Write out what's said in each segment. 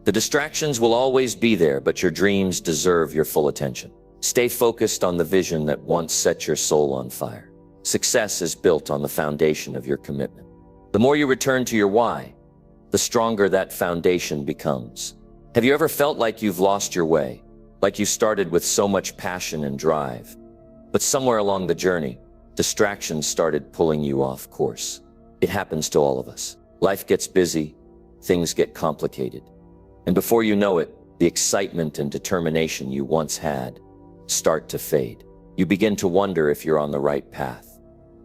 The distractions will always be there, but your dreams deserve your full attention. Stay focused on the vision that once set your soul on fire. Success is built on the foundation of your commitment. The more you return to your why, the stronger that foundation becomes. Have you ever felt like you've lost your way? Like you started with so much passion and drive, but somewhere along the journey, distractions started pulling you off course. It happens to all of us. Life gets busy, things get complicated, and before you know it, the excitement and determination you once had start to fade. You begin to wonder if you're on the right path,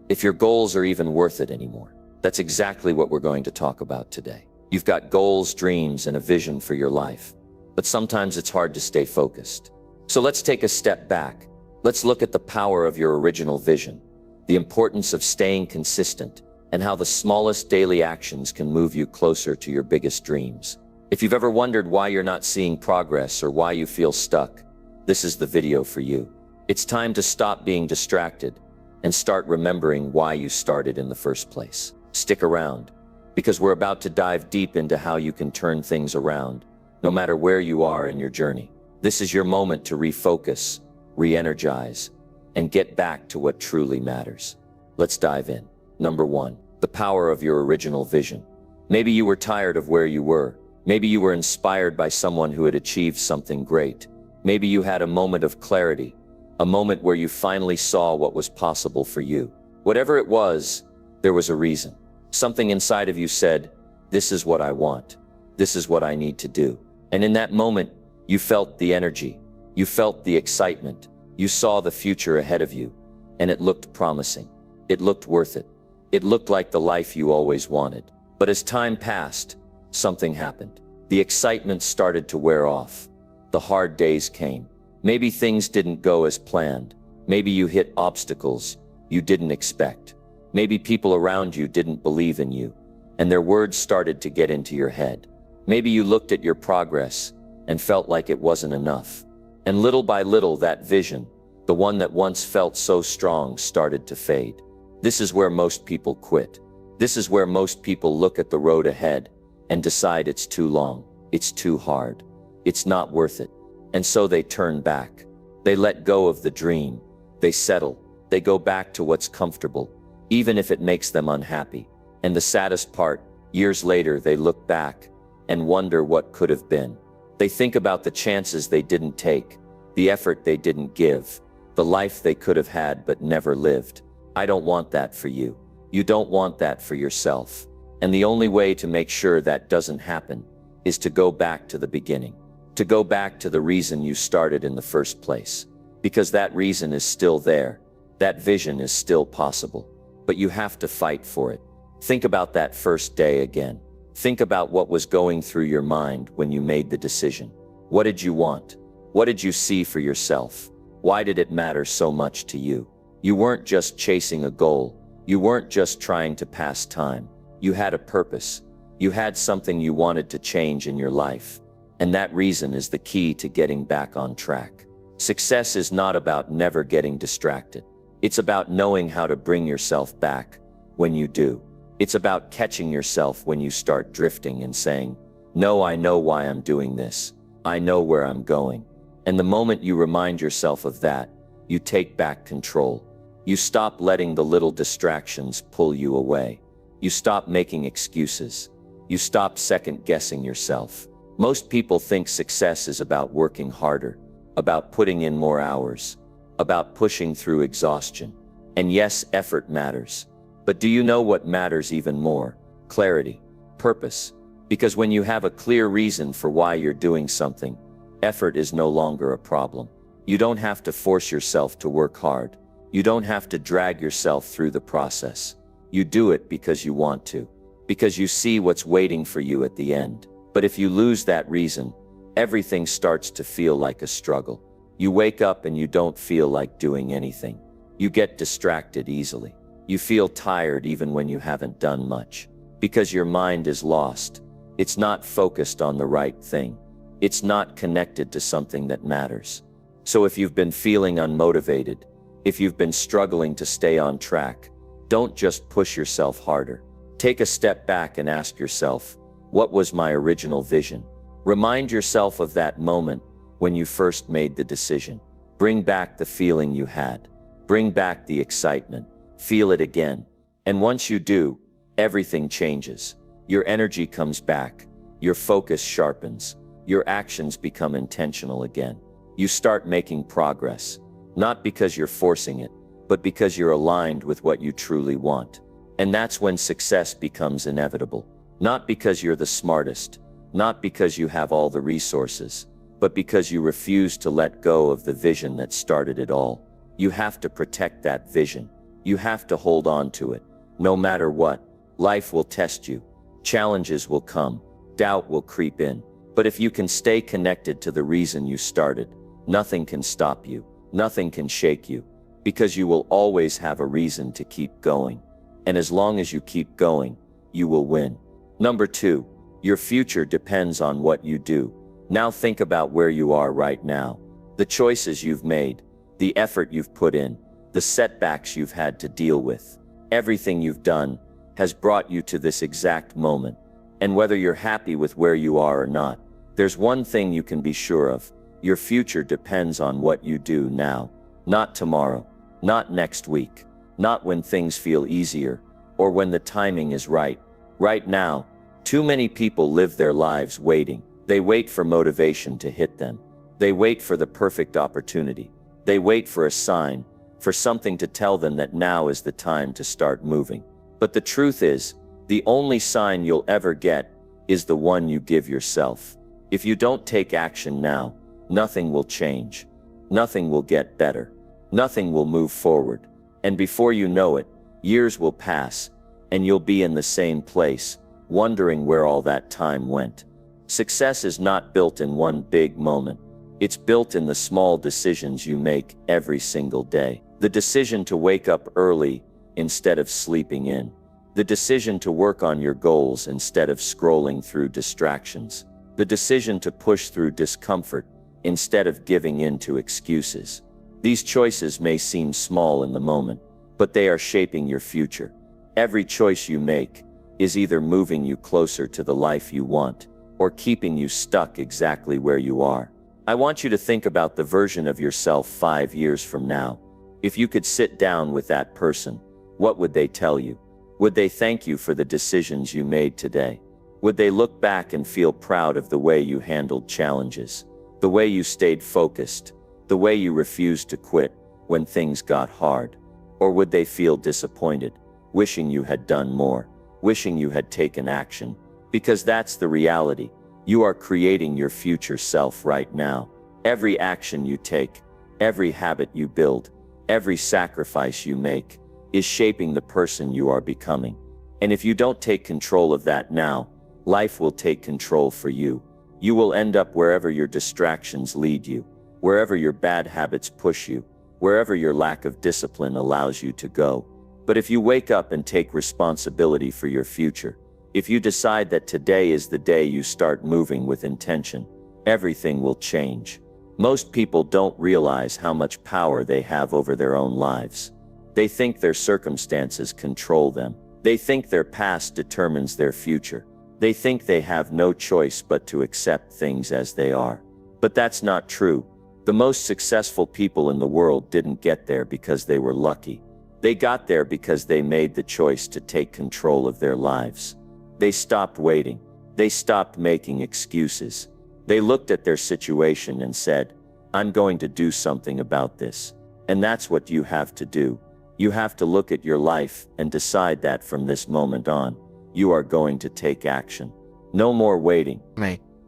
if your goals are even worth it anymore. That's exactly what we're going to talk about today. You've got goals, dreams, and a vision for your life, but sometimes it's hard to stay focused. So let's take a step back. Let's look at the power of your original vision, the importance of staying consistent, and how the smallest daily actions can move you closer to your biggest dreams. If you've ever wondered why you're not seeing progress or why you feel stuck, this is the video for you. It's time to stop being distracted and start remembering why you started in the first place. Stick around, because we're about to dive deep into how you can turn things around, no matter where you are in your journey. This is your moment to refocus, re-energize, and get back to what truly matters. Let's dive in. Number 1, the power of your original vision. Maybe you were tired of where you were. Maybe you were inspired by someone who had achieved something great. Maybe you had a moment of clarity, a moment where you finally saw what was possible for you. Whatever it was, there was a reason. Something inside of you said, "This is what I want. This is what I need to do." And in that moment, you felt the energy. You felt the excitement. You saw the future ahead of you, and it looked promising. It looked worth it. It looked like the life you always wanted. But as time passed, something happened. The excitement started to wear off. The hard days came. Maybe things didn't go as planned. Maybe you hit obstacles you didn't expect. Maybe people around you didn't believe in you, and their words started to get into your head. Maybe you looked at your progress and felt like it wasn't enough. And little by little, that vision, the one that once felt so strong, started to fade. This is where most people quit. This is where most people look at the road ahead and decide it's too long, it's too hard, it's not worth it. And so they turn back. They let go of the dream. They settle. They go back to what's comfortable, even if it makes them unhappy. And the saddest part, years later, they look back and wonder what could have been. They think about the chances they didn't take, the effort they didn't give, the life they could have had but never lived. I don't want that for you. You don't want that for yourself. And the only way to make sure that doesn't happen is to go back to the beginning, to go back to the reason you started in the first place. Because that reason is still there. That vision is still possible. But you have to fight for it. Think about that first day again. Think about what was going through your mind when you made the decision. What did you want? What did you see for yourself? Why did it matter so much to you? You weren't just chasing a goal. You weren't just trying to pass time. You had a purpose. You had something you wanted to change in your life. And that reason is the key to getting back on track. Success is not about never getting distracted. It's about knowing how to bring yourself back when you do. It's about catching yourself when you start drifting and saying, "No, I know why I'm doing this. I know where I'm going." And the moment you remind yourself of that, you take back control. You stop letting the little distractions pull you away. You stop making excuses. You stop second-guessing yourself. Most people think success is about working harder, about putting in more hours, about pushing through exhaustion. And yes, effort matters. But do you know what matters even more? Clarity, purpose. Because when you have a clear reason for why you're doing something, effort is no longer a problem. You don't have to force yourself to work hard. You don't have to drag yourself through the process. You do it because you want to, because you see what's waiting for you at the end. But if you lose that reason, everything starts to feel like a struggle. You wake up and you don't feel like doing anything. You get distracted easily. You feel tired even when you haven't done much, because your mind is lost. It's not focused on the right thing. It's not connected to something that matters. So if you've been feeling unmotivated, if you've been struggling to stay on track, don't just push yourself harder. Take a step back and ask yourself, what was my original vision? Remind yourself of that moment when you first made the decision. Bring back the feeling you had. Bring back the excitement. Feel it again. And once you do, everything changes. Your energy comes back. Your focus sharpens. Your actions become intentional again. You start making progress, not because you're forcing it, but because you're aligned with what you truly want. And that's when success becomes inevitable. Not because you're the smartest, not because you have all the resources, but because you refuse to let go of the vision that started it all. You have to protect that vision. You have to hold on to it. No matter what, life will test you. Challenges will come. Doubt will creep in. But if you can stay connected to the reason you started, nothing can stop you. Nothing can shake you. Because you will always have a reason to keep going. And as long as you keep going, you will win. Number 2, your future depends on what you do. Now think about where you are right now. The choices you've made, the effort you've put in, the setbacks you've had to deal with. Everything you've done has brought you to this exact moment. And whether you're happy with where you are or not, there's one thing you can be sure of. Your future depends on what you do now. Not tomorrow, not next week, not when things feel easier, or when the timing is right. Right now, too many people live their lives waiting. They wait for motivation to hit them. They wait for the perfect opportunity. They wait for a sign, for something to tell them that now is the time to start moving. But the truth is, the only sign you'll ever get is the one you give yourself. If you don't take action now, nothing will change. Nothing will get better. Nothing will move forward. And before you know it, years will pass, and you'll be in the same place, wondering where all that time went. Success is not built in one big moment. It's built in the small decisions you make every single day. The decision to wake up early instead of sleeping in. The decision to work on your goals instead of scrolling through distractions. The decision to push through discomfort instead of giving in to excuses. These choices may seem small in the moment, but they are shaping your future. Every choice you make is either moving you closer to the life you want, or keeping you stuck exactly where you are. I want you to think about the version of yourself 5 years from now. If you could sit down with that person, what would they tell you? Would they thank you for the decisions you made today? Would they look back and feel proud of the way you handled challenges, the way you stayed focused, the way you refused to quit when things got hard? Or would they feel disappointed, wishing you had done more, wishing you had taken action? Because that's the reality. You are creating your future self right now. Every action you take, every habit you build, every sacrifice you make is shaping the person you are becoming. And if you don't take control of that now, life will take control for you. You will end up wherever your distractions lead you, wherever your bad habits push you, wherever your lack of discipline allows you to go. But if you wake up and take responsibility for your future, if you decide that today is the day you start moving with intention, everything will change. Most people don't realize how much power they have over their own lives. They think their circumstances control them. They think their past determines their future. They think they have no choice but to accept things as they are. But that's not true. The most successful people in the world didn't get there because they were lucky. They got there because they made the choice to take control of their lives. They stopped waiting. They stopped making excuses. They looked at their situation and said, I'm going to do something about this. And that's what you have to do. You have to look at your life and decide that from this moment on, you are going to take action. No more waiting.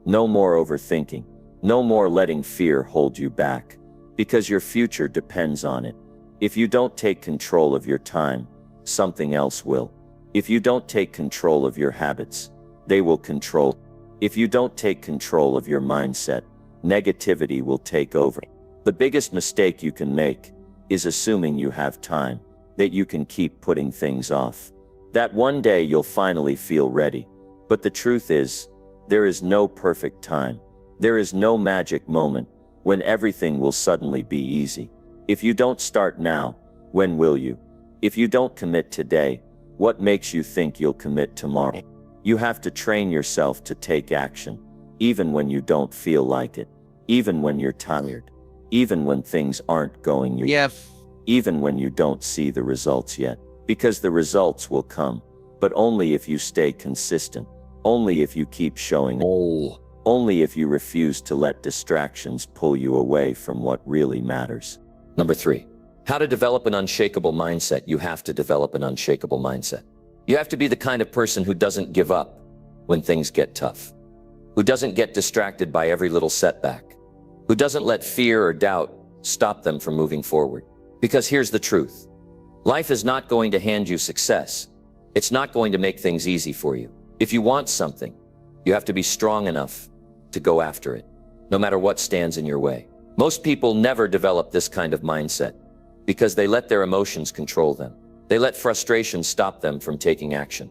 No more overthinking. No more letting fear hold you back. Because your future depends on it. If you don't take control of your time, something else will. If you don't take control of your habits, they will control. If you don't take control of your mindset, negativity will take over. The biggest mistake you can make is assuming you have time, that you can keep putting things off, that one day you'll finally feel ready. But the truth is, there is no perfect time. There is no magic moment when everything will suddenly be easy. If you don't start now, when will you? If you don't commit today, what makes you think you'll commit tomorrow? You have to train yourself to take action. even when you don't feel like it, even when you're tired, even when things aren't going your way, even when you don't see the results yet. Because the results will come, but only if you stay consistent, only if you keep showing up, only if you refuse to let distractions pull you away from what really matters. Number 3, how to develop an unshakable mindset. You have to develop an unshakable mindset. You have to be the kind of person who doesn't give up when things get tough, who doesn't get distracted by every little setback, who doesn't let fear or doubt stop them from moving forward. Because here's the truth. Life is not going to hand you success. It's not going to make things easy for you. If you want something, you have to be strong enough to go after it, no matter what stands in your way. Most people never develop this kind of mindset because they let their emotions control them. They let frustration stop them from taking action.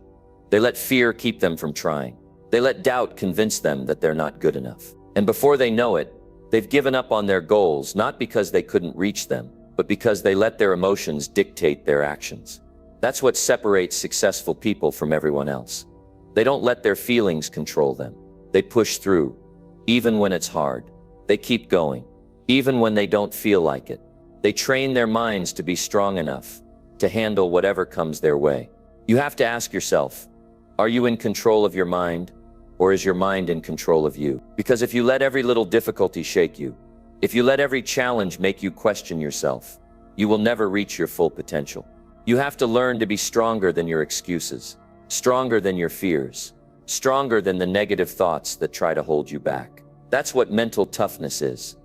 They let fear keep them from trying. They let doubt convince them that they're not good enough. And before they know it, they've given up on their goals, not because they couldn't reach them, but because they let their emotions dictate their actions. That's what separates successful people from everyone else. They don't let their feelings control them. They push through, even when it's hard. They keep going, even when they don't feel like it. They train their minds to be strong enough to handle whatever comes their way. You have to ask yourself, are you in control of your mind, or is your mind in control of you? Because if you let every little difficulty shake you, if you let every challenge make you question yourself, you will never reach your full potential. You have to learn to be stronger than your excuses, stronger than your fears, stronger than the negative thoughts that try to hold you back. That's what mental toughness is.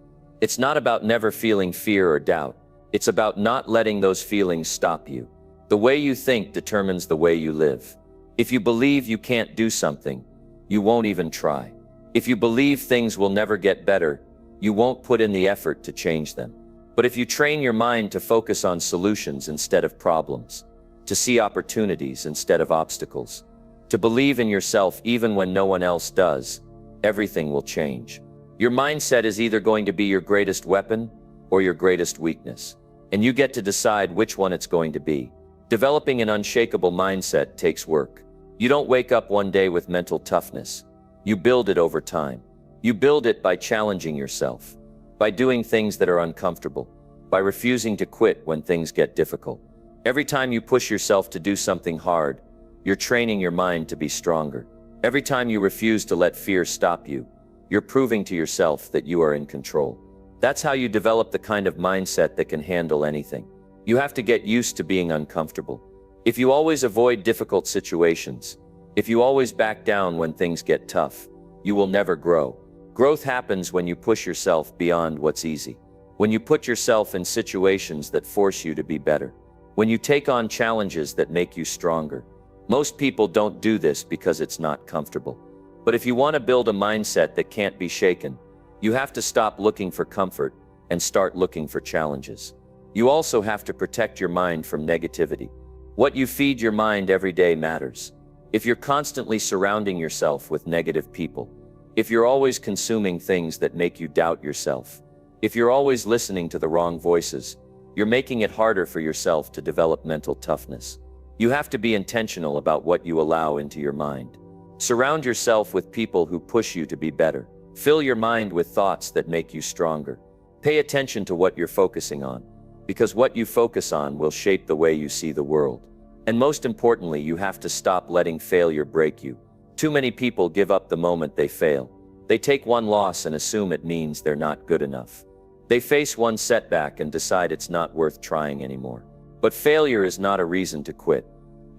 It's not about never feeling fear or doubt. It's about not letting those feelings stop you. The way you think determines the way you live. If you believe you can't do something, you won't even try. If you believe things will never get better, you won't put in the effort to change them. But if you train your mind to focus on solutions instead of problems, to see opportunities instead of obstacles, to believe in yourself even when no one else does, everything will change. Your mindset is either going to be your greatest weapon or your greatest weakness, and you get to decide which one it's going to be. Developing an unshakable mindset takes work. You don't wake up one day with mental toughness. You build it over time. You build it by challenging yourself, by doing things that are uncomfortable, by refusing to quit when things get difficult. Every time you push yourself to do something hard, you're training your mind to be stronger. Every time you refuse to let fear stop you, you're proving to yourself that you are in control. That's how you develop the kind of mindset that can handle anything. You have to get used to being uncomfortable. If you always avoid difficult situations, if you always back down when things get tough, you will never grow. Growth happens when you push yourself beyond what's easy. When you put yourself in situations that force you to be better. When you take on challenges that make you stronger. Most people don't do this because it's not comfortable. But if you want to build a mindset that can't be shaken, you have to stop looking for comfort and start looking for challenges. You also have to protect your mind from negativity. What you feed your mind every day matters. If you're constantly surrounding yourself with negative people, if you're always consuming things that make you doubt yourself, if you're always listening to the wrong voices, you're making it harder for yourself to develop mental toughness. You have to be intentional about what you allow into your mind. Surround yourself with people who push you to be better. Fill your mind with thoughts that make you stronger. Pay attention to what you're focusing on, because what you focus on will shape the way you see the world. And most importantly, you have to stop letting failure break you. Too many people give up the moment they fail. They take one loss and assume it means they're not good enough. They face one setback and decide it's not worth trying anymore. But failure is not a reason to quit.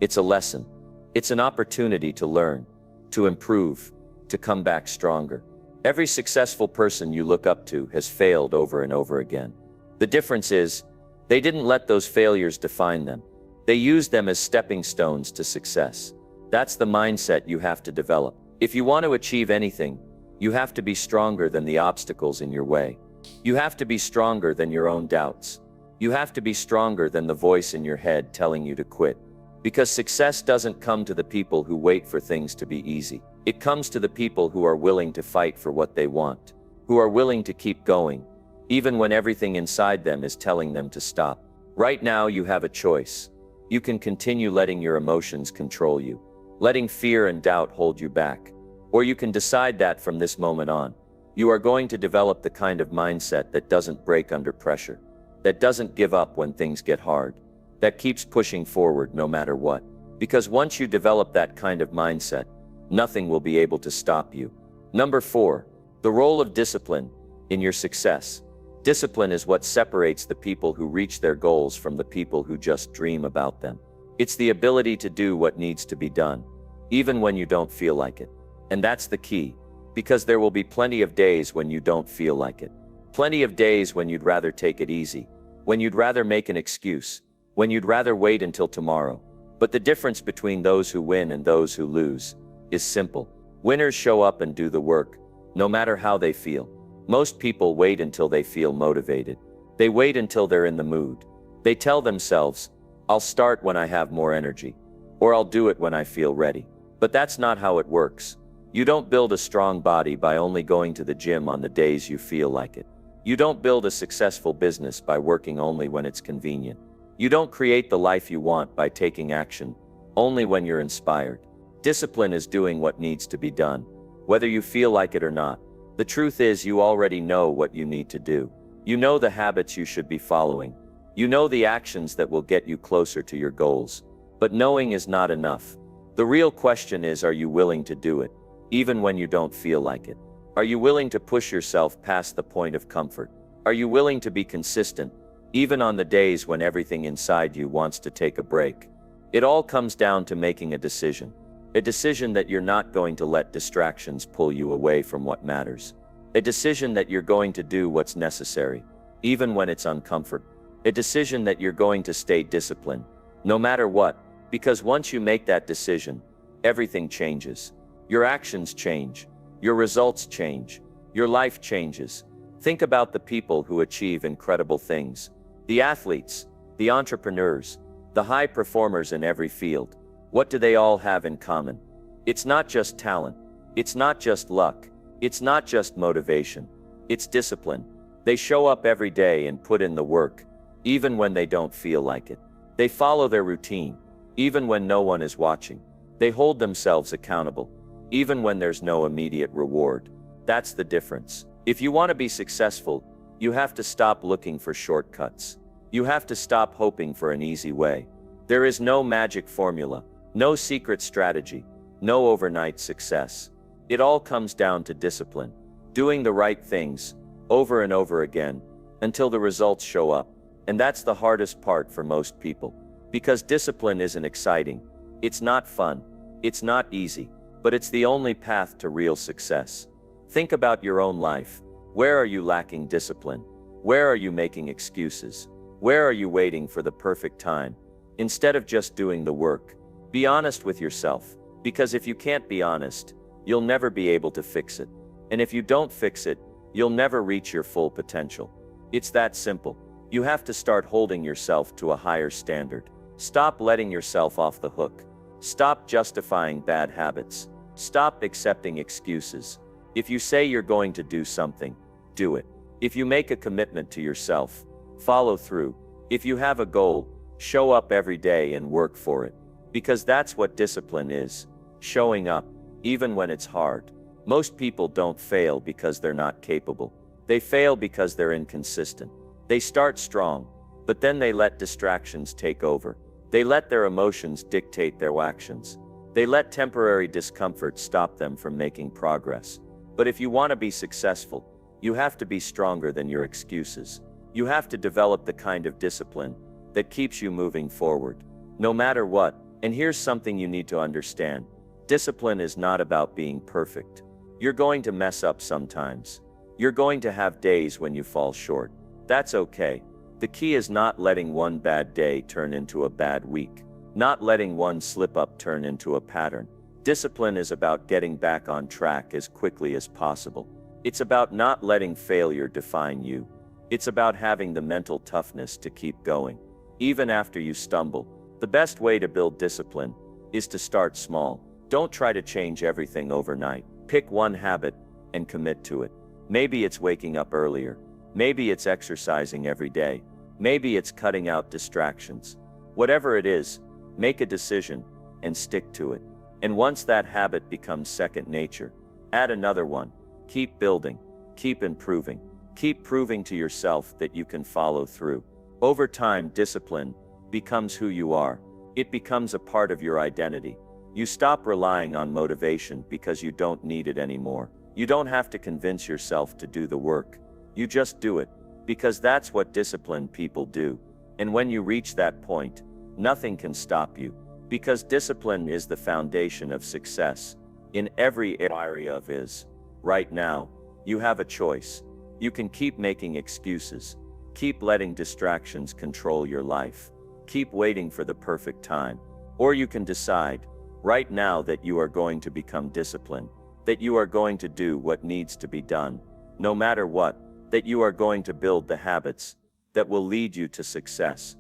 It's a lesson. It's an opportunity to learn, to improve, to come back stronger. Every successful person you look up to has failed over and over again. The difference is, they didn't let those failures define them. They used them as stepping stones to success. That's the mindset you have to develop. If you want to achieve anything, you have to be stronger than the obstacles in your way. You have to be stronger than your own doubts. You have to be stronger than the voice in your head telling you to quit. Because success doesn't come to the people who wait for things to be easy. It comes to the people who are willing to fight for what they want, who are willing to keep going, even when everything inside them is telling them to stop. Right now you have a choice. You can continue letting your emotions control you, letting fear and doubt hold you back, Or you can decide that from this moment on, you are going to develop the kind of mindset that doesn't break under pressure, that doesn't give up when things get hard, that keeps pushing forward no matter what. Because once you develop that kind of mindset, nothing will be able to stop you. Number 4, the role of discipline in your success. Discipline is what separates the people who reach their goals from the people who just dream about them. It's the ability to do what needs to be done, even when you don't feel like it. And that's the key, because there will be plenty of days when you don't feel like it. Plenty of days when you'd rather take it easy, when you'd rather make an excuse, when you'd rather wait until tomorrow. But the difference between those who win and those who lose is simple. Winners show up and do the work, no matter how they feel. Most people wait until they feel motivated. They wait until they're in the mood. They tell themselves, I'll start when I have more energy, or I'll do it when I feel ready. But that's not how it works. You don't build a strong body by only going to the gym on the days you feel like it. You don't build a successful business by working only when it's convenient. You don't create the life you want by taking action only when you're inspired. Discipline is doing what needs to be done, whether you feel like it or not. The truth is, you already know what you need to do. You know the habits you should be following. You know the actions that will get you closer to your goals. But knowing is not enough. The real question is, are you willing to do it, even when you don't feel like it? Are you willing to push yourself past the point of comfort? Are you willing to be consistent, even on the days when everything inside you wants to take a break? It all comes down to making a decision. A decision that you're not going to let distractions pull you away from what matters. A decision that you're going to do what's necessary, even when it's uncomfortable. A decision that you're going to stay disciplined, no matter what, because once you make that decision, everything changes. Your actions change. Your results change. Your life changes. Think about the people who achieve incredible things. The athletes, the entrepreneurs, the high performers in every field. What do they all have in common? It's not just talent. It's not just luck. It's not just motivation. It's discipline. They show up every day and put in the work, even when they don't feel like it. They follow their routine, even when no one is watching. They hold themselves accountable, even when there's no immediate reward. That's the difference. If you want to be successful, you have to stop looking for shortcuts. You have to stop hoping for an easy way. There is no magic formula, no secret strategy, no overnight success. It all comes down to discipline, doing the right things over and over again until the results show up. And that's the hardest part for most people, because discipline isn't exciting. It's not fun. It's not easy, but it's the only path to real success. Think about your own life. Where are you lacking discipline? Where are you making excuses? Where are you waiting for the perfect time, instead of just doing the work? Be honest with yourself, because if you can't be honest, you'll never be able to fix it. And if you don't fix it, you'll never reach your full potential. It's that simple. You have to start holding yourself to a higher standard. Stop letting yourself off the hook. Stop justifying bad habits. Stop accepting excuses. If you say you're going to do something, do it. If you make a commitment to yourself, follow through. If you have a goal, show up every day and work for it. Because that's what discipline is. Showing up, even when it's hard. Most people don't fail because they're not capable. They fail because they're inconsistent. They start strong, but then they let distractions take over. They let their emotions dictate their actions. They let temporary discomfort stop them from making progress. But if you want to be successful, you have to be stronger than your excuses. You have to develop the kind of discipline that keeps you moving forward, no matter what. And here's something you need to understand. Discipline is not about being perfect. You're going to mess up sometimes. You're going to have days when you fall short. That's okay. The key is not letting one bad day turn into a bad week. Not letting one slip-up turn into a pattern. Discipline is about getting back on track as quickly as possible. It's about not letting failure define you. It's about having the mental toughness to keep going, even after you stumble. The best way to build discipline is to start small. Don't try to change everything overnight. Pick one habit and commit to it. Maybe it's waking up earlier. Maybe it's exercising every day. Maybe it's cutting out distractions. Whatever it is, make a decision and stick to it. And once that habit becomes second nature, Add another one. Keep building. Keep improving. Keep proving to yourself that you can follow through. Over time, discipline becomes who you are. It becomes a part of your identity. You stop relying on motivation because you don't need it anymore. You don't have to convince yourself to do the work. You just do it, because that's what disciplined people do. And when you reach that point, nothing can stop you, because discipline is the foundation of success in every area of his. Right now, you have a choice. You can keep making excuses, keep letting distractions control your life, keep waiting for the perfect time, or you can decide right now that you are going to become disciplined, that you are going to do what needs to be done, no matter what, that you are going to build the habits that will lead you to success.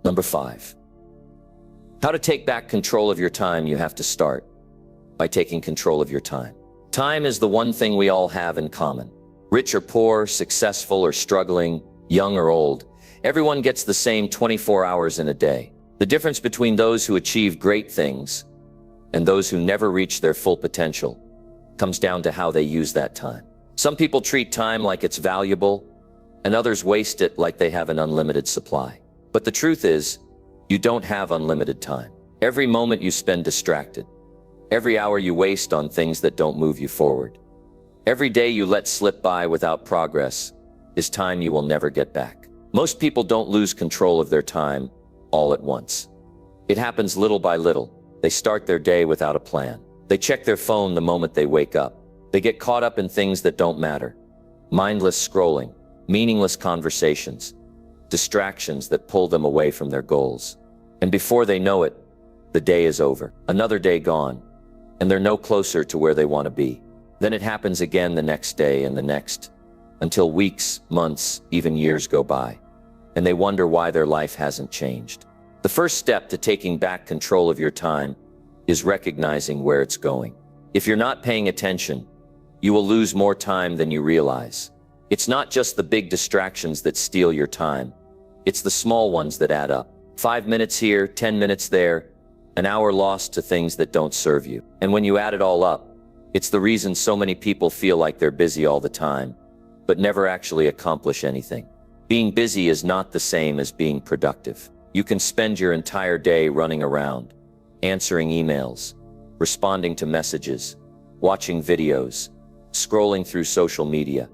Number 5. How to take back control of your time. You have to start by taking control of your time. Time is the one thing we all have in common. Rich or poor, successful or struggling, young or old, everyone gets the same 24 hours in a day. The difference between those who achieve great things and those who never reach their full potential comes down to how they use that time. Some people treat time like it's valuable, and others waste it like they have an unlimited supply. But the truth is, you don't have unlimited time. Every moment you spend distracted, every hour you waste on things that don't move you forward, every day you let slip by without progress is time you will never get back. Most people don't lose control of their time all at once. It happens little by little. They start their day without a plan. They check their phone the moment they wake up. They get caught up in things that don't matter. Mindless scrolling, meaningless conversations, distractions that pull them away from their goals. And before they know it, the day is over. Another day gone, and they're no closer to where they want to be. Then it happens again the next day and the next, until weeks, months, even years go by, and they wonder why their life hasn't changed. The first step to taking back control of your time is recognizing where it's going. If you're not paying attention, you will lose more time than you realize. It's not just the big distractions that steal your time. It's the small ones that add up. 5 minutes here, 10 minutes there, an hour lost to things that don't serve you. And when you add it all up, it's the reason so many people feel like they're busy all the time, but never actually accomplish anything. Being busy is not the same as being productive. You can spend your entire day running around, answering emails, responding to messages, watching videos, scrolling through social media.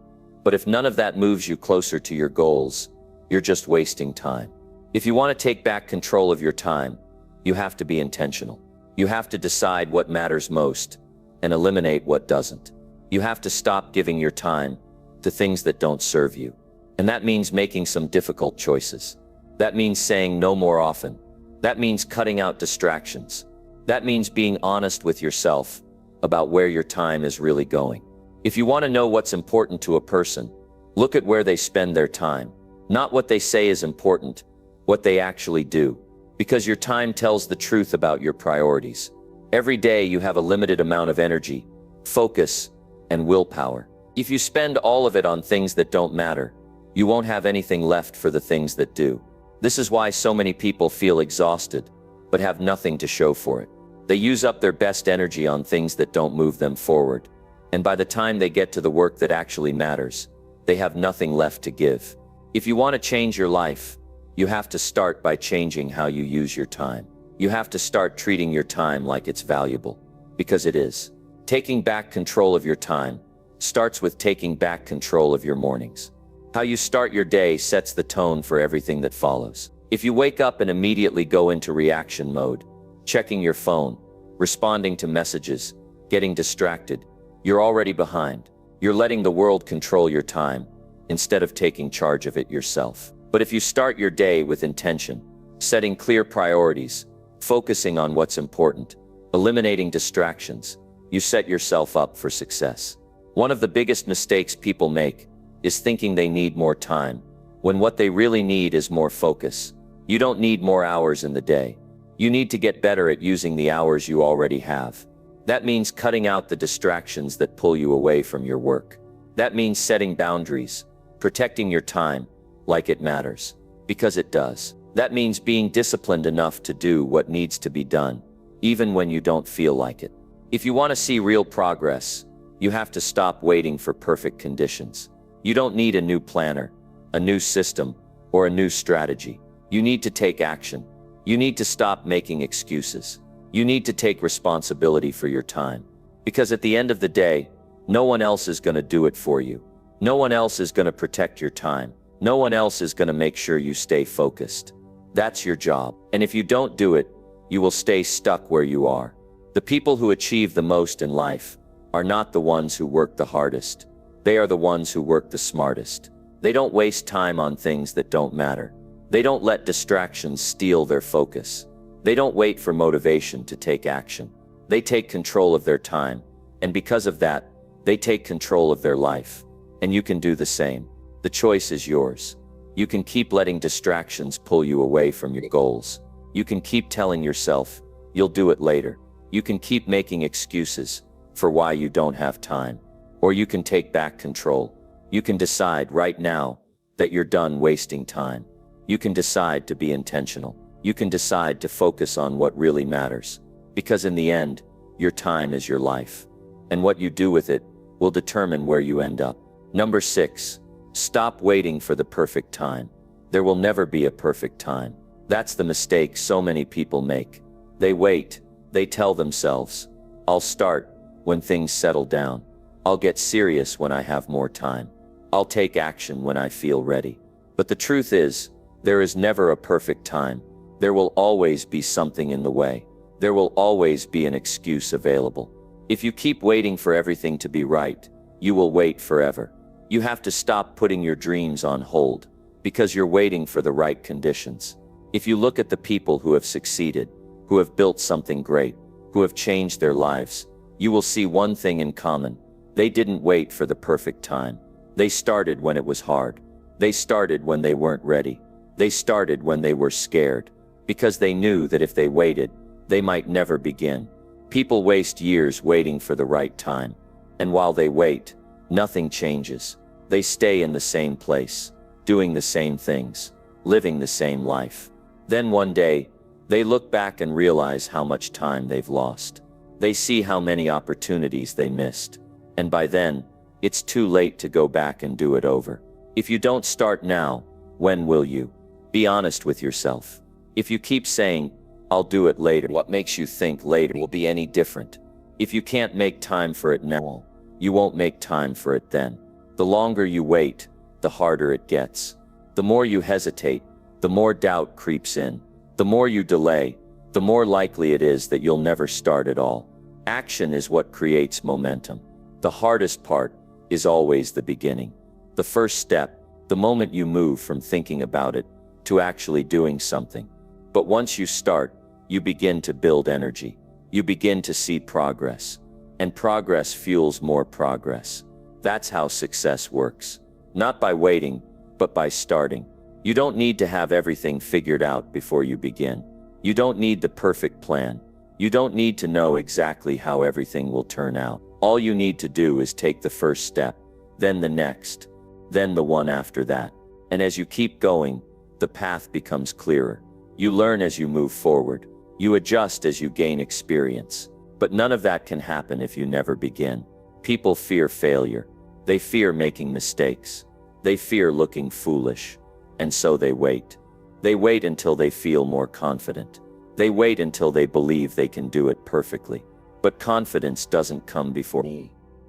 But if none of that moves you closer to your goals, you're just wasting time. If you want to take back control of your time, you have to be intentional. You have to decide what matters most and eliminate what doesn't. You have to stop giving your time to things that don't serve you. And that means making some difficult choices. That means saying no more often. That means cutting out distractions. That means being honest with yourself about where your time is really going. If you want to know what's important to a person, look at where they spend their time. Not what they say is important, what they actually do. Because your time tells the truth about your priorities. Every day you have a limited amount of energy, focus, and willpower. If you spend all of it on things that don't matter, you won't have anything left for the things that do. This is why so many people feel exhausted, but have nothing to show for it. They use up their best energy on things that don't move them forward. And by the time they get to the work that actually matters, they have nothing left to give. If you want to change your life, you have to start by changing how you use your time. You have to start treating your time like it's valuable, because it is. Taking back control of your time starts with taking back control of your mornings. How you start your day sets the tone for everything that follows. If you wake up and immediately go into reaction mode, checking your phone, responding to messages, getting distracted, you're already behind. You're letting the world control your time instead of taking charge of it yourself. But if you start your day with intention, setting clear priorities, focusing on what's important, eliminating distractions, you set yourself up for success. One of the biggest mistakes people make is thinking they need more time, when what they really need is more focus. You don't need more hours in the day. You need to get better at using the hours you already have. That means cutting out the distractions that pull you away from your work. That means setting boundaries, protecting your time like it matters, because it does. That means being disciplined enough to do what needs to be done, even when you don't feel like it. If you want to see real progress, You have to stop waiting for perfect conditions. You don't need a new planner, a new system, or a new strategy. You need to take action. You need to stop making excuses. You need to take responsibility for your time. Because at the end of the day, no one else is going to do it for you. No one else is going to protect your time. No one else is going to make sure you stay focused. That's your job. And if you don't do it, you will stay stuck where you are. The people who achieve the most in life are not the ones who work the hardest. They are the ones who work the smartest. They don't waste time on things that don't matter. They don't let distractions steal their focus. They don't wait for motivation to take action. They take control of their time, and because of that, they take control of their life. And you can do the same. The choice is yours. You can keep letting distractions pull you away from your goals. You can keep telling yourself, you'll do it later. You can keep making excuses for why you don't have time. Or you can take back control. You can decide right now that you're done wasting time. You can decide to be intentional. You can decide to focus on what really matters. Because in the end, your time is your life. And what you do with it will determine where you end up. Number 6, stop waiting for the perfect time. There will never be a perfect time. That's the mistake so many people make. They wait. They tell themselves, I'll start when things settle down. I'll get serious when I have more time. I'll take action when I feel ready. But the truth is, there is never a perfect time. There will always be something in the way. There will always be an excuse available. If you keep waiting for everything to be right, you will wait forever. You have to stop putting your dreams on hold because you're waiting for the right conditions. If you look at the people who have succeeded, who have built something great, who have changed their lives, you will see one thing in common. They didn't wait for the perfect time. They started when it was hard. They started when they weren't ready. They started when they were scared, because they knew that if they waited, they might never begin. People waste years waiting for the right time. And while they wait, nothing changes. They stay in the same place, doing the same things, living the same life. Then one day, they look back and realize how much time they've lost. They see how many opportunities they missed. And by then, it's too late to go back and do it over. If you don't start now, when will you? Be honest with yourself. If you keep saying, I'll do it later, what makes you think later will be any different? If you can't make time for it now, you won't make time for it then. The longer you wait, the harder it gets. The more you hesitate, the more doubt creeps in. The more you delay, the more likely it is that you'll never start at all. Action is what creates momentum. The hardest part is always the beginning. The first step, the moment you move from thinking about it to actually doing something. But once you start, you begin to build energy. You begin to see progress. And progress fuels more progress. That's how success works. Not by waiting, but by starting. You don't need to have everything figured out before you begin. You don't need the perfect plan. You don't need to know exactly how everything will turn out. All you need to do is take the first step, then the next, then the one after that. And as you keep going, the path becomes clearer. You learn as you move forward. You adjust as you gain experience. But none of that can happen if you never begin. People fear failure. They fear making mistakes. They fear looking foolish. And so they wait. They wait until they feel more confident. They wait until they believe they can do it perfectly. But confidence doesn't come before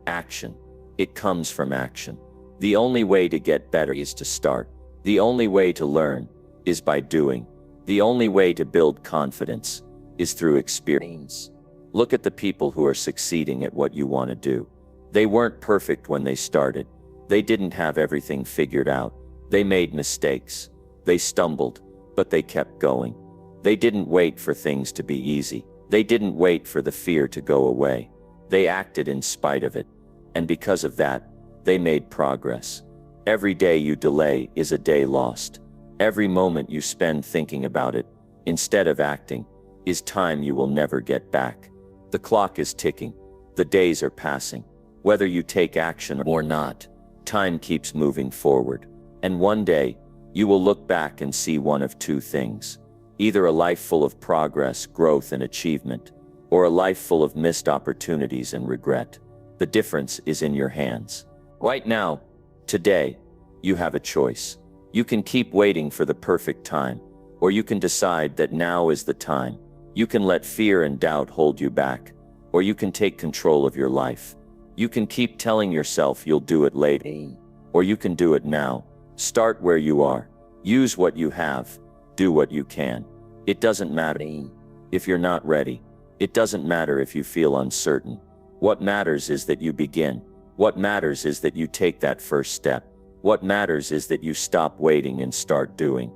action. It comes from action. The only way to get better is to start. The only way to learn is by doing. The only way to build confidence is through experience. Look at the people who are succeeding at what you want to do. They weren't perfect when they started. They didn't have everything figured out. They made mistakes. They stumbled, but they kept going. They didn't wait for things to be easy. They didn't wait for the fear to go away. They acted in spite of it. And because of that, they made progress. Every day you delay is a day lost. Every moment you spend thinking about it, instead of acting, is time you will never get back. The clock is ticking. The days are passing. Whether you take action or not, time keeps moving forward. And one day, you will look back and see one of two things. Either a life full of progress, growth, and achievement, or a life full of missed opportunities and regret. The difference is in your hands. Right now, today, you have a choice. You can keep waiting for the perfect time, or you can decide that now is the time. You can let fear and doubt hold you back, or you can take control of your life. You can keep telling yourself you'll do it later, or you can do it now. Start where you are. Use what you have. Do what you can. It doesn't matter if you're not ready. It doesn't matter if you feel uncertain. What matters is that you begin. What matters is that you take that first step. What matters is that you stop waiting and start doing.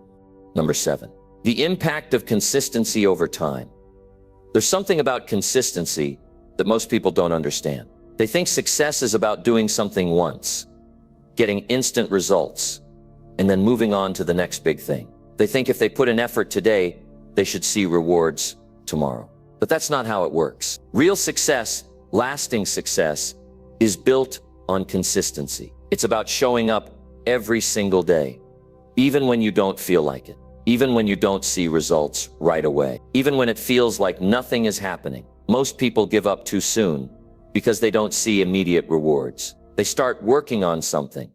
Number 7. The impact of consistency over time. There's something about consistency that most people don't understand. They think success is about doing something once, getting instant results, and then moving on to the next big thing. They think if they put in effort today, they should see rewards tomorrow. But that's not how it works. Real success, lasting success, is built on consistency. It's about showing up every single day, even when you don't feel like it, even when you don't see results right away, even when it feels like nothing is happening. Most people give up too soon because they don't see immediate rewards. They start working on something.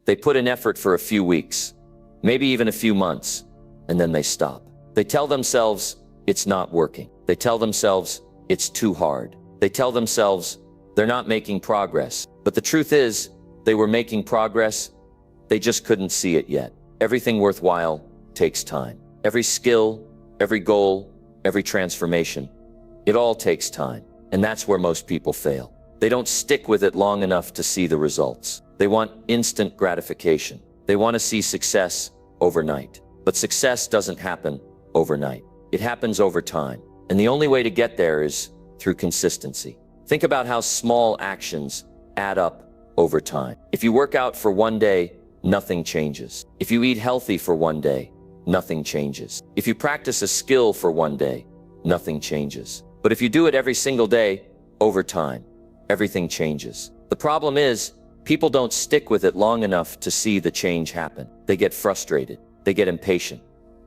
They put in effort for a few weeks, maybe even a few months, and then they stop. They tell themselves it's not working. They tell themselves it's too hard. They tell themselves they're not making progress. But the truth is, they were making progress. They just couldn't see it yet. Everything worthwhile takes time. Every skill, every goal, every transformation, it all takes time. And that's where most people fail. They don't stick with it long enough to see the results. They want instant gratification. They want to see success overnight. But success doesn't happen overnight. It happens over time. And the only way to get there is through consistency. Think about how small actions add up over time. If you work out for one day, nothing changes. If you eat healthy for one day, nothing changes. If you practice a skill for one day, nothing changes. But if you do it every single day, over time, everything changes. The problem is, people don't stick with it long enough to see the change happen. They get frustrated. They get impatient.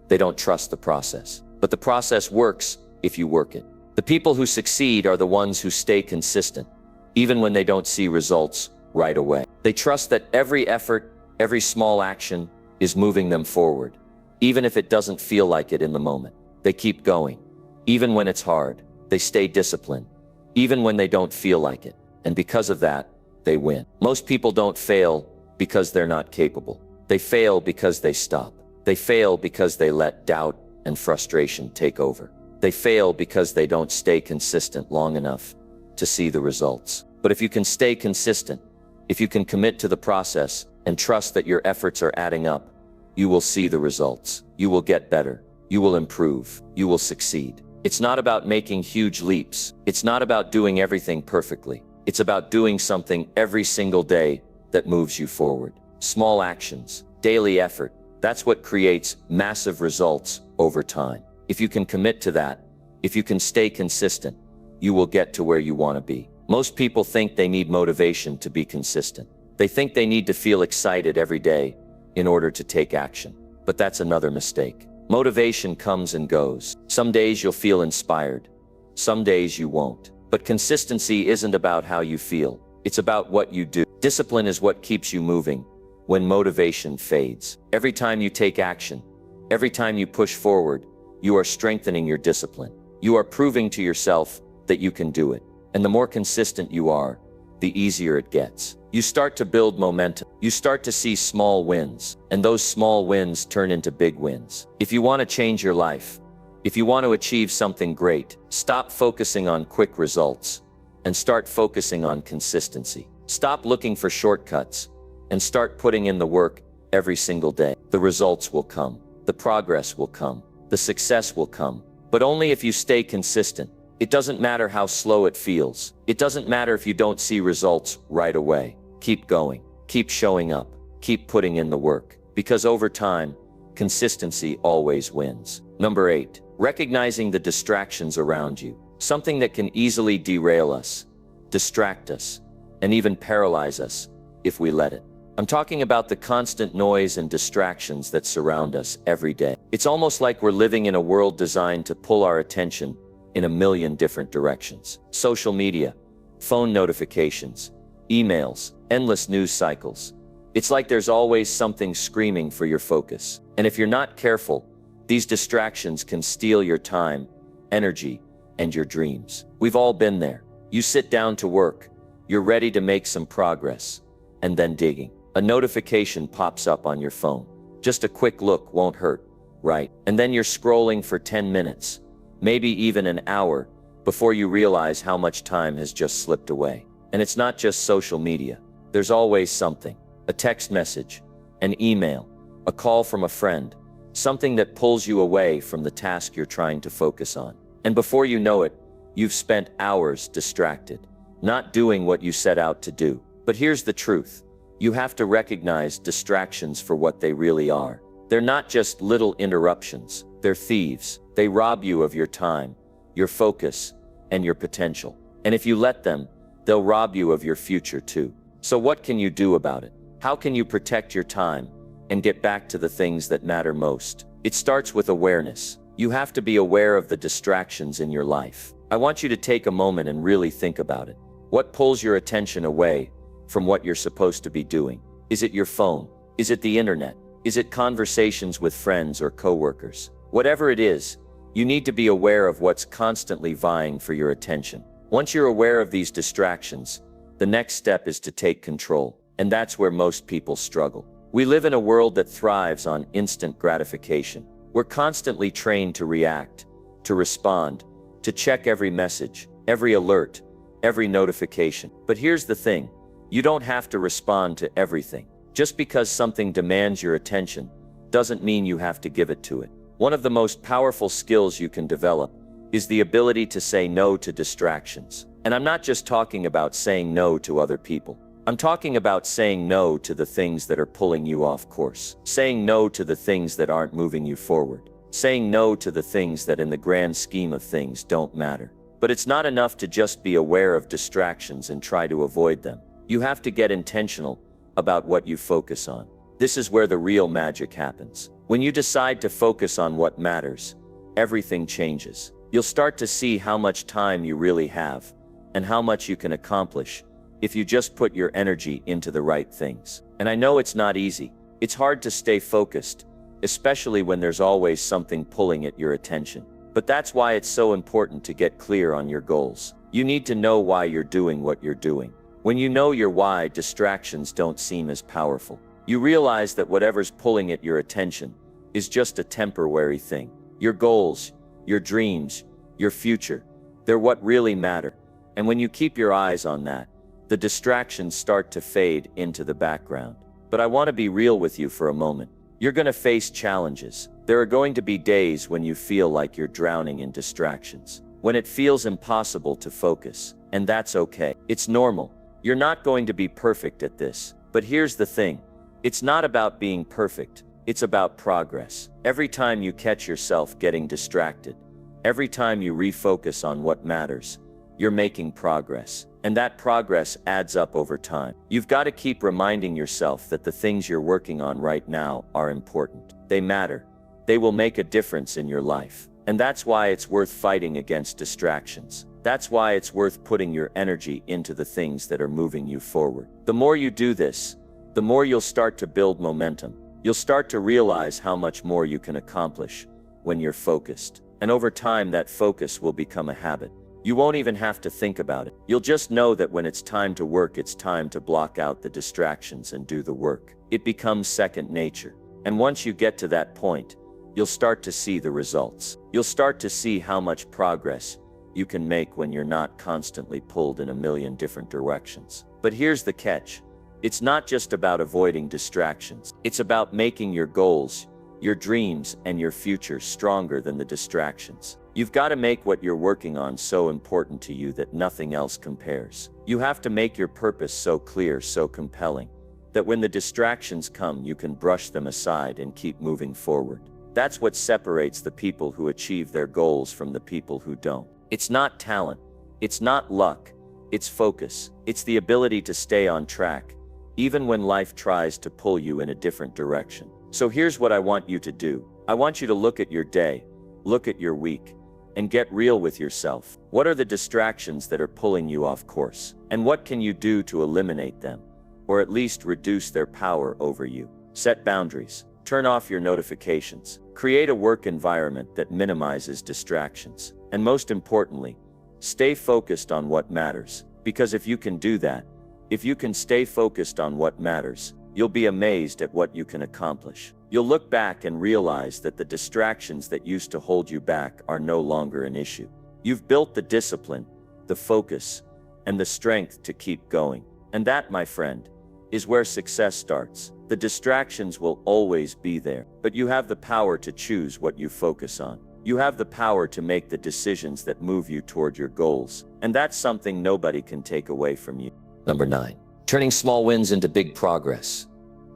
They don't trust the process. But the process works if you work it. The people who succeed are the ones who stay consistent, even when they don't see results right away. They trust that every effort, every small action is moving them forward, even if it doesn't feel like it in the moment. They keep going, even when it's hard. They stay disciplined, even when they don't feel like it. And because of that, they win. Most people don't fail because they're not capable. They fail because they stop. They fail because they let doubt and frustration take over. They fail because they don't stay consistent long enough to see the results. But if you can stay consistent, if you can commit to the process and trust that your efforts are adding up, you will see the results. You will get better. You will improve. You will succeed. It's not about making huge leaps. It's not about doing everything perfectly. It's about doing something every single day that moves you forward. Small actions, daily effort, that's what creates massive results over time. If you can commit to that, if you can stay consistent, you will get to where you want to be. Most people think they need motivation to be consistent. They think they need to feel excited every day in order to take action. But that's another mistake. Motivation comes and goes. Some days you'll feel inspired. Some days you won't. But consistency isn't about how you feel. It's about what you do. Discipline is what keeps you moving when motivation fades. Every time you take action, every time you push forward, you are strengthening your discipline. You are proving to yourself that you can do it. And the more consistent you are, the easier it gets. You start to build momentum. You start to see small wins, and those small wins turn into big wins. If you want to change your life, if you want to achieve something great, stop focusing on quick results and start focusing on consistency. Stop looking for shortcuts and start putting in the work every single day. The results will come. The progress will come. The success will come. But only if you stay consistent. It doesn't matter how slow it feels. It doesn't matter if you don't see results right away. Keep going. Keep showing up. Keep putting in the work. Because over time, consistency always wins. Number 8, recognizing the distractions around you. Something that can easily derail us, distract us, and even paralyze us if we let it. I'm talking about the constant noise and distractions that surround us every day. It's almost like we're living in a world designed to pull our attention in a million different directions. Social media, Phone notifications, emails, endless news cycles. It's like there's always something screaming for your focus. And if you're not careful, these distractions can steal your time, energy, and your dreams. We've all been there. You sit down to work, you're ready to make some progress, and then digging. A notification pops up on your phone. Just a quick look won't hurt, right? And then you're scrolling for 10 minutes, maybe even an hour, before you realize how much time has just slipped away. And it's not just social media. There's always something. A text message, an email, a call from a friend, something that pulls you away from the task you're trying to focus on. And before you know it, you've spent hours distracted, not doing what you set out to do. But here's the truth. You have to recognize distractions for what they really are. They're not just little interruptions. They're thieves. They rob you of your time, your focus, and your potential. And if you let them, they'll rob you of your future too. So what can you do about it? How can you protect your time and get back to the things that matter most? It starts with awareness. You have to be aware of the distractions in your life. I want you to take a moment and really think about it. What pulls your attention away from what you're supposed to be doing? Is it your phone? Is it the internet? Is it conversations with friends or coworkers? Whatever it is, you need to be aware of what's constantly vying for your attention. Once you're aware of these distractions, the next step is to take control. And that's where most people struggle. We live in a world that thrives on instant gratification. We're constantly trained to react, to respond, to check every message, every alert, every notification. But here's the thing. You don't have to respond to everything. Just because something demands your attention doesn't mean you have to give it to it. One of the most powerful skills you can develop is the ability to say no to distractions. And I'm not just talking about saying no to other people. I'm talking about saying no to the things that are pulling you off course. Saying no to the things that aren't moving you forward. Saying no to the things that in the grand scheme of things don't matter. But it's not enough to just be aware of distractions and try to avoid them. You have to get intentional about what you focus on. This is where the real magic happens. When you decide to focus on what matters, everything changes. You'll start to see how much time you really have and how much you can accomplish if you just put your energy into the right things. And I know it's not easy. It's hard to stay focused, especially when there's always something pulling at your attention. But that's why it's so important to get clear on your goals. You need to know why you're doing what you're doing. When you know your why, distractions don't seem as powerful. You realize that whatever's pulling at your attention is just a temporary thing. Your goals, your dreams, your future, they're what really matter. And when you keep your eyes on that, the distractions start to fade into the background. But I want to be real with you for a moment. You're going to face challenges. There are going to be days when you feel like you're drowning in distractions, when it feels impossible to focus, and that's okay. It's normal. You're not going to be perfect at this. But here's the thing. It's not about being perfect. It's about progress. Every time you catch yourself getting distracted, every time you refocus on what matters, you're making progress. And that progress adds up over time. You've got to keep reminding yourself that the things you're working on right now are important. They matter. They will make a difference in your life. And that's why it's worth fighting against distractions. That's why it's worth putting your energy into the things that are moving you forward. The more you do this, the more you'll start to build momentum. You'll start to realize how much more you can accomplish when you're focused. And over time, that focus will become a habit. You won't even have to think about it. You'll just know that when it's time to work, it's time to block out the distractions and do the work. It becomes second nature. And once you get to that point, you'll start to see the results. You'll start to see how much progress you can make when you're not constantly pulled in a million different directions. But here's the catch. It's not just about avoiding distractions. It's about making your goals, your dreams, and your future stronger than the distractions. You've got to make what you're working on so important to you that nothing else compares. You have to make your purpose so clear, so compelling, that when the distractions come, you can brush them aside and keep moving forward. That's what separates the people who achieve their goals from the people who don't. It's not talent. It's not luck. It's focus. It's the ability to stay on track, even when life tries to pull you in a different direction. So here's what I want you to do. I want you to look at your day, look at your week, and get real with yourself. What are the distractions that are pulling you off course? And what can you do to eliminate them, or at least reduce their power over you? Set boundaries. Turn off your notifications. Create a work environment that minimizes distractions. And most importantly, stay focused on what matters. Because if you can do that, if you can stay focused on what matters, you'll be amazed at what you can accomplish. You'll look back and realize that the distractions that used to hold you back are no longer an issue. You've built the discipline, the focus, and the strength to keep going. And that, my friend, is where success starts. The distractions will always be there, but you have the power to choose what you focus on. You have the power to make the decisions that move you toward your goals, and that's something nobody can take away from you. Number 9, turning small wins into big progress.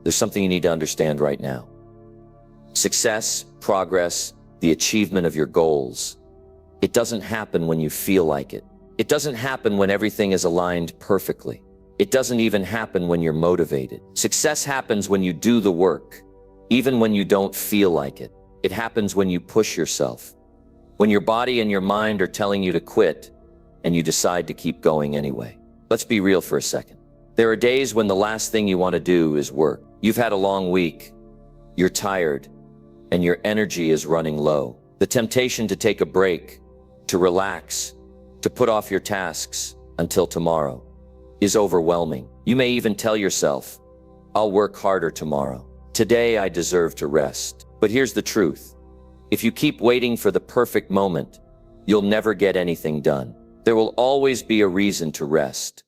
There's something you need to understand right now. Success, progress, the achievement of your goals, it doesn't happen when you feel like it. It doesn't happen when everything is aligned perfectly. It doesn't even happen when you're motivated. Success happens when you do the work, even when you don't feel like it. It happens when you push yourself, when your body and your mind are telling you to quit, and you decide to keep going anyway. Let's be real for a second. There are days when the last thing you want to do is work. You've had a long week, you're tired, and your energy is running low. The temptation to take a break, to relax, to put off your tasks until tomorrow is overwhelming. You may even tell yourself, I'll work harder tomorrow. Today I deserve to rest. But here's the truth. If you keep waiting for the perfect moment, you'll never get anything done. There will always be a reason to rest,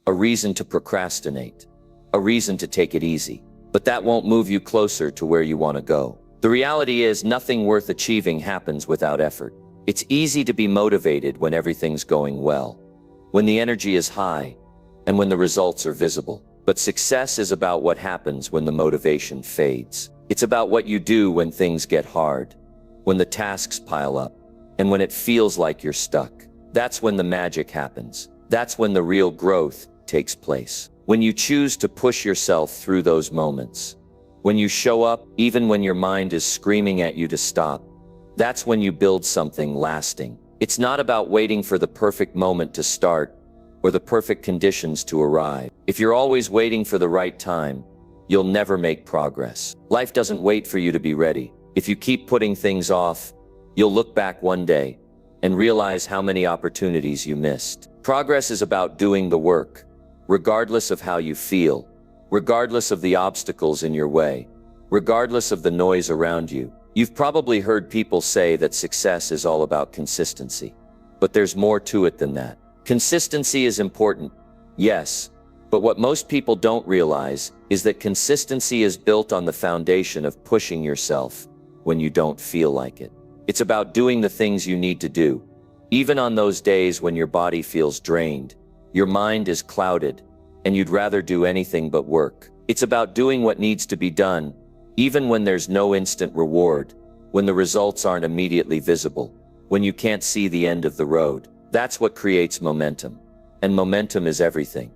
a reason to procrastinate, a reason to take it easy. But that won't move you closer to where you want to go. The reality is nothing worth achieving happens without effort. It's easy to be motivated when everything's going well, when the energy is high, and when the results are visible. But success is about what happens when the motivation fades. It's about what you do when things get hard, when the tasks pile up, and when it feels like you're stuck. That's when the magic happens. That's when the real growth takes place. When you choose to push yourself through those moments. When you show up, even when your mind is screaming at you to stop. That's when you build something lasting. It's not about waiting for the perfect moment to start or the perfect conditions to arrive. If you're always waiting for the right time, you'll never make progress. Life doesn't wait for you to be ready. If you keep putting things off, you'll look back one day and realize how many opportunities you missed. Progress is about doing the work, regardless of how you feel, regardless of the obstacles in your way, regardless of the noise around you. You've probably heard people say that success is all about consistency, but there's more to it than that. Consistency is important, yes, but what most people don't realize is that consistency is built on the foundation of pushing yourself when you don't feel like it. It's about doing the things you need to do, even on those days when your body feels drained, your mind is clouded, and you'd rather do anything but work. It's about doing what needs to be done, even when there's no instant reward, when the results aren't immediately visible, when you can't see the end of the road. That's what creates momentum. And momentum is everything.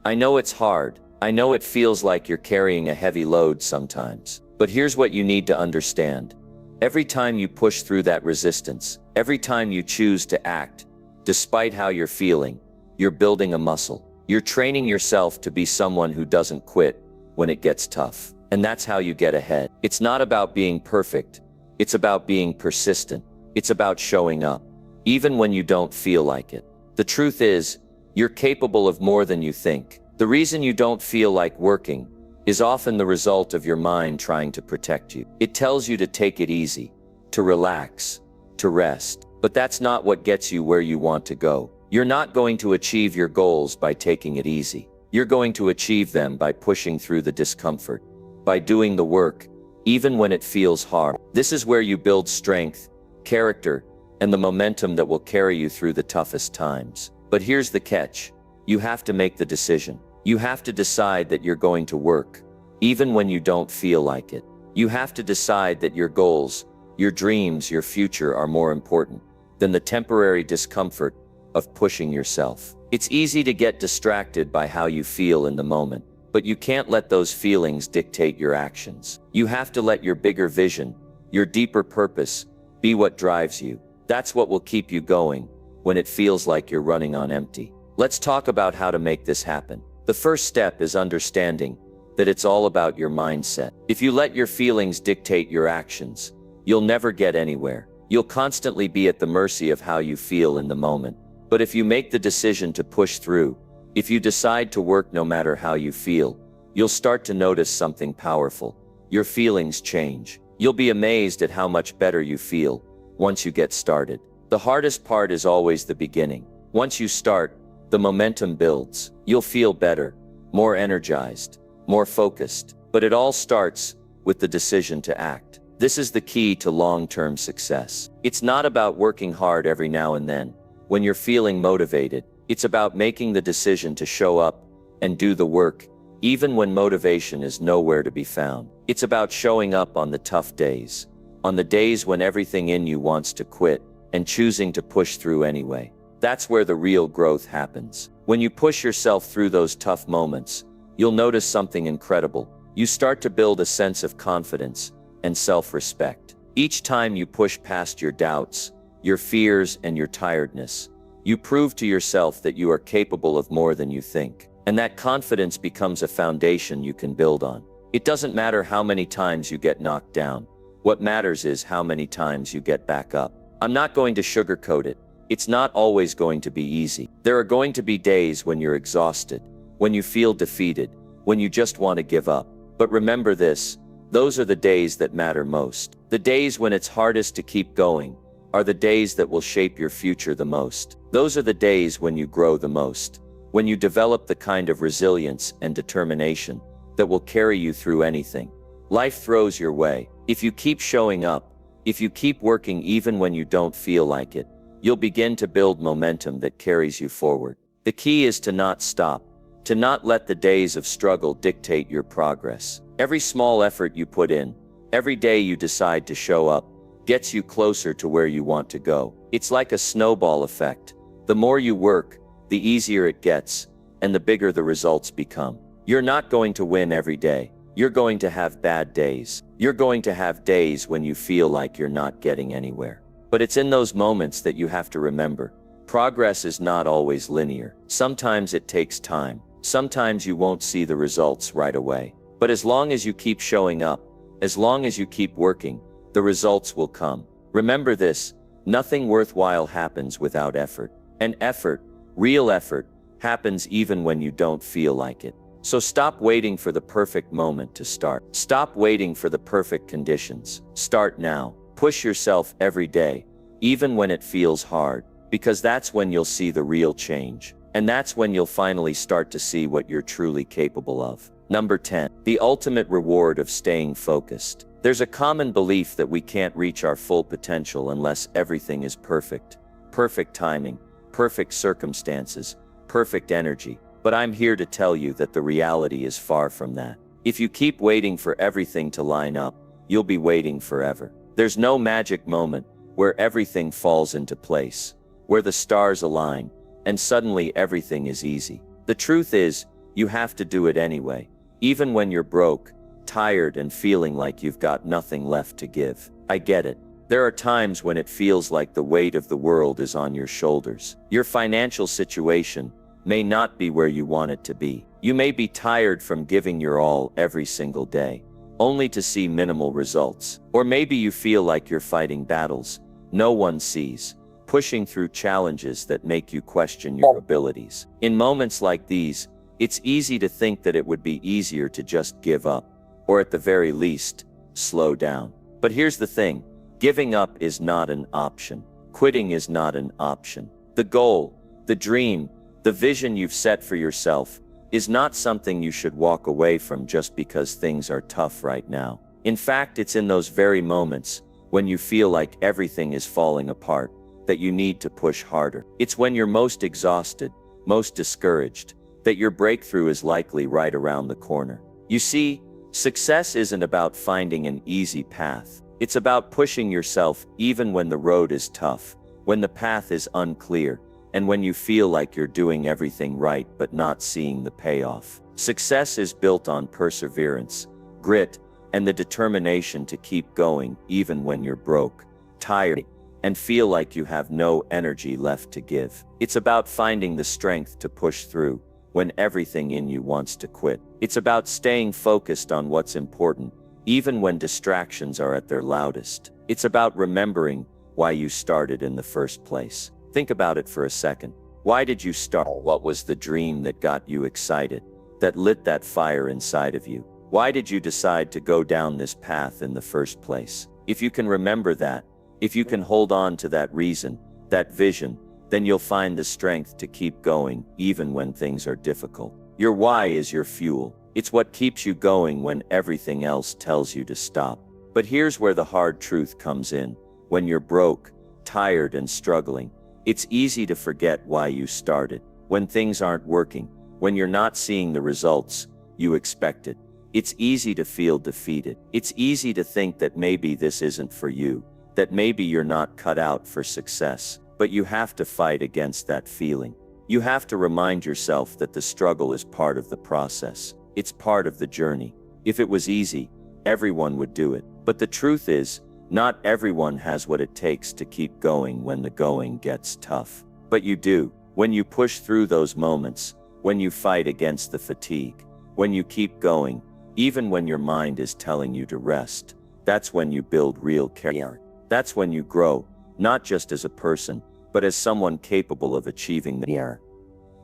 I know it's hard. I know it feels like you're carrying a heavy load sometimes. But here's what you need to understand. Every time you push through that resistance, every time you choose to act, despite how you're feeling, you're building a muscle. You're training yourself to be someone who doesn't quit when it gets tough. And that's how you get ahead. It's not about being perfect. It's about being persistent. It's about showing up, even when you don't feel like it. The truth is, you're capable of more than you think. The reason you don't feel like working is often the result of your mind trying to protect you. It tells you to take it easy, to relax, to rest. But that's not what gets you where you want to go. You're not going to achieve your goals by taking it easy. You're going to achieve them by pushing through the discomfort, by doing the work, even when it feels hard. This is where you build strength, character, and the momentum that will carry you through the toughest times. But here's the catch. You have to make the decision. You have to decide that you're going to work, even when you don't feel like it. You have to decide that your goals, your dreams, your future are more important than the temporary discomfort of pushing yourself. It's easy to get distracted by how you feel in the moment, but you can't let those feelings dictate your actions. You have to let your bigger vision, your deeper purpose, be what drives you. That's what will keep you going when it feels like you're running on empty. Let's talk about how to make this happen. The first step is understanding that it's all about your mindset. If you let your feelings dictate your actions, you'll never get anywhere. You'll constantly be at the mercy of how you feel in the moment. But if you make the decision to push through, if you decide to work no matter how you feel, you'll start to notice something powerful. Your feelings change. You'll be amazed at how much better you feel once you get started. The hardest part is always the beginning. Once you start, the momentum builds. You'll feel better, more energized, more focused. But it all starts with the decision to act. This is the key to long-term success. It's not about working hard every now and then. When you're feeling motivated, it's about making the decision to show up and do the work, even when motivation is nowhere to be found. It's about showing up on the tough days, on the days when everything in you wants to quit, and choosing to push through anyway. That's where the real growth happens. When you push yourself through those tough moments, you'll notice something incredible. You start to build a sense of confidence and self-respect. Each time you push past your doubts, your fears, and your tiredness, you prove to yourself that you are capable of more than you think. And that confidence becomes a foundation you can build on. It doesn't matter how many times you get knocked down. What matters is how many times you get back up. I'm not going to sugarcoat it. It's not always going to be easy. There are going to be days when you're exhausted, when you feel defeated, when you just want to give up. But remember this, those are the days that matter most. The days when it's hardest to keep going are the days that will shape your future the most. Those are the days when you grow the most, when you develop the kind of resilience and determination that will carry you through anything life throws your way. If you keep showing up, if you keep working even when you don't feel like it, you'll begin to build momentum that carries you forward. The key is to not stop, to not let the days of struggle dictate your progress. Every small effort you put in, every day you decide to show up, gets you closer to where you want to go. It's like a snowball effect. The more you work, the easier it gets, and the bigger the results become. You're not going to win every day. You're going to have bad days. You're going to have days when you feel like you're not getting anywhere. But it's in those moments that you have to remember, progress is not always linear. Sometimes it takes time. Sometimes you won't see the results right away. But as long as you keep showing up, as long as you keep working, the results will come. Remember this, nothing worthwhile happens without effort. And effort, real effort, happens even when you don't feel like it. So stop waiting for the perfect moment to start. Stop waiting for the perfect conditions. Start now. Push yourself every day, even when it feels hard, because that's when you'll see the real change. And that's when you'll finally start to see what you're truly capable of. Number 10. The ultimate reward of staying focused. There's a common belief that we can't reach our full potential unless everything is perfect. Perfect timing, perfect circumstances, perfect energy. But I'm here to tell you that the reality is far from that. If you keep waiting for everything to line up, you'll be waiting forever. There's no magic moment where everything falls into place, where the stars align, and suddenly everything is easy. The truth is, you have to do it anyway, even when you're broke, tired, and feeling like you've got nothing left to give. I get it. There are times when it feels like the weight of the world is on your shoulders. Your financial situation may not be where you want it to be. You may be tired from giving your all every single day, only to see minimal results. Or maybe you feel like you're fighting battles no one sees, pushing through challenges that make you question your abilities. In moments like these, it's easy to think that it would be easier to just give up, or at the very least, slow down. But here's the thing, giving up is not an option. Quitting is not an option. The goal, the dream, the vision you've set for yourself is not something you should walk away from just because things are tough right now. In fact, it's in those very moments when you feel like everything is falling apart that you need to push harder. It's when you're most exhausted, most discouraged, that your breakthrough is likely right around the corner. You see, success isn't about finding an easy path. It's about pushing yourself even when the road is tough, when the path is unclear, and when you feel like you're doing everything right but not seeing the payoff. Success is built on perseverance, grit, and the determination to keep going even when you're broke, tired, and feel like you have no energy left to give. It's about finding the strength to push through when everything in you wants to quit. It's about staying focused on what's important, even when distractions are at their loudest. It's about remembering why you started in the first place. Think about it for a second. Why did you start? What was the dream that got you excited, that lit that fire inside of you? Why did you decide to go down this path in the first place? If you can remember that, if you can hold on to that reason, that vision, then you'll find the strength to keep going even when things are difficult. Your why is your fuel. It's what keeps you going when everything else tells you to stop. But here's where the hard truth comes in. When you're broke, tired, and struggling, it's easy to forget why you started. When things aren't working, when you're not seeing the results you expected, it's easy to feel defeated. It's easy to think that maybe this isn't for you, that maybe you're not cut out for success. But you have to fight against that feeling. You have to remind yourself that the struggle is part of the process. It's part of the journey. If it was easy, everyone would do it. But the truth is, not everyone has what it takes to keep going when the going gets tough. But you do. When you push through those moments, when you fight against the fatigue, when you keep going, even when your mind is telling you to rest, that's when you build real character. That's when you grow, not just as a person, but as someone capable of achieving their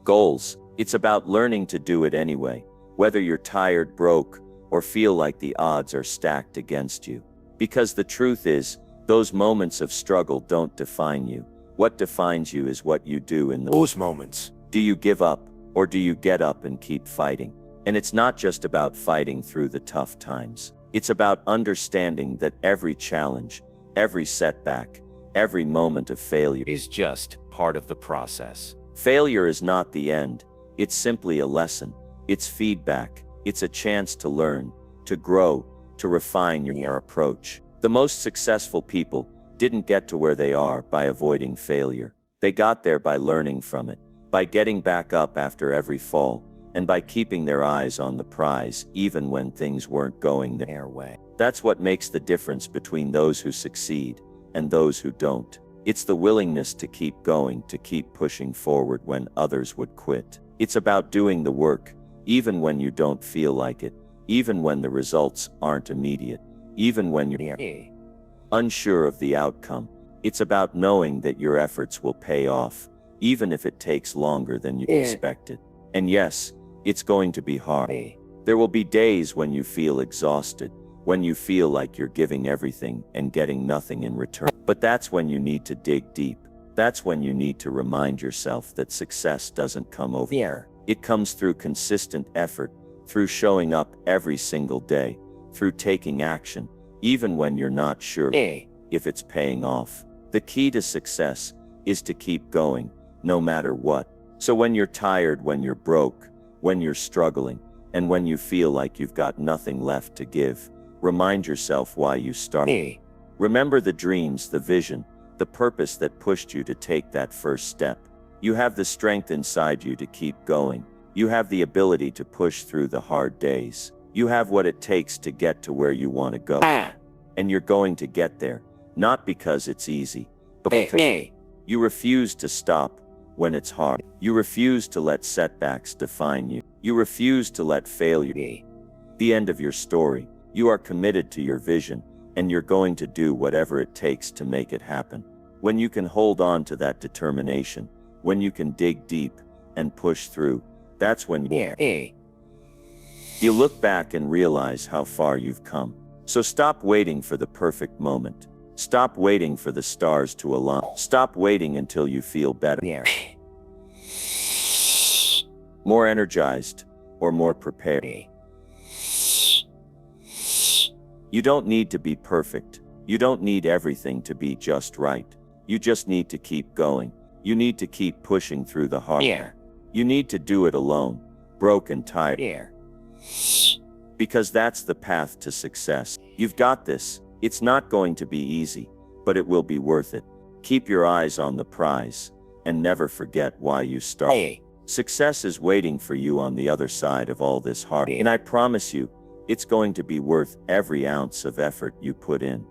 goals. It's about learning to do it anyway, whether you're tired, broke, or feel like the odds are stacked against you. Because the truth is, those moments of struggle don't define you. What defines you is what you do in those moments. Do you give up, or do you get up and keep fighting? And it's not just about fighting through the tough times. It's about understanding that every challenge, every setback, every moment of failure is just part of the process. Failure is not the end. It's simply a lesson. It's feedback. It's a chance to learn, to grow, to refine your approach. The most successful people didn't get to where they are by avoiding failure. They got there by learning from it, by getting back up after every fall, and by keeping their eyes on the prize even when things weren't going their way. That's what makes the difference between those who succeed and those who don't. It's the willingness to keep going, to keep pushing forward when others would quit. It's about doing the work, even when you don't feel like it, even when the results aren't immediate, even when you're unsure of the outcome. It's about knowing that your efforts will pay off, even if it takes longer than you expected. And yes, it's going to be hard. There will be days when you feel exhausted, when you feel like you're giving everything and getting nothing in return. But that's when you need to dig deep. That's when you need to remind yourself that success doesn't come over. It comes through consistent effort, through showing up every single day, through taking action, even when you're not sure if it's paying off. The key to success is to keep going, no matter what. So when you're tired, when you're broke, when you're struggling, and when you feel like you've got nothing left to give, remind yourself why you started. Remember the dreams, the vision, the purpose that pushed you to take that first step. You have the strength inside you to keep going. You have the ability to push through the hard days. You have what it takes to get to where you want to go. And you're going to get there, not because it's easy, but because you refuse to stop when it's hard. You refuse to let setbacks define you. You refuse to let failure be the end of your story. You are committed to your vision, and you're going to do whatever it takes to make it happen. When you can hold on to that determination, when you can dig deep and push through, that's when you look back and realize how far you've come. So stop waiting for the perfect moment. Stop waiting for the stars to align. Stop waiting until you feel better, more energized, or more prepared. You don't need to be perfect. You don't need everything to be just right. You just need to keep going. You need to keep pushing through the hard. You need to do it alone, broke and tired. Because that's the path to success. You've got this. It's not going to be easy, but it will be worth it. Keep your eyes on the prize, and never forget why you started. Success is waiting for you on the other side of all this hard. And I promise you, it's going to be worth every ounce of effort you put in.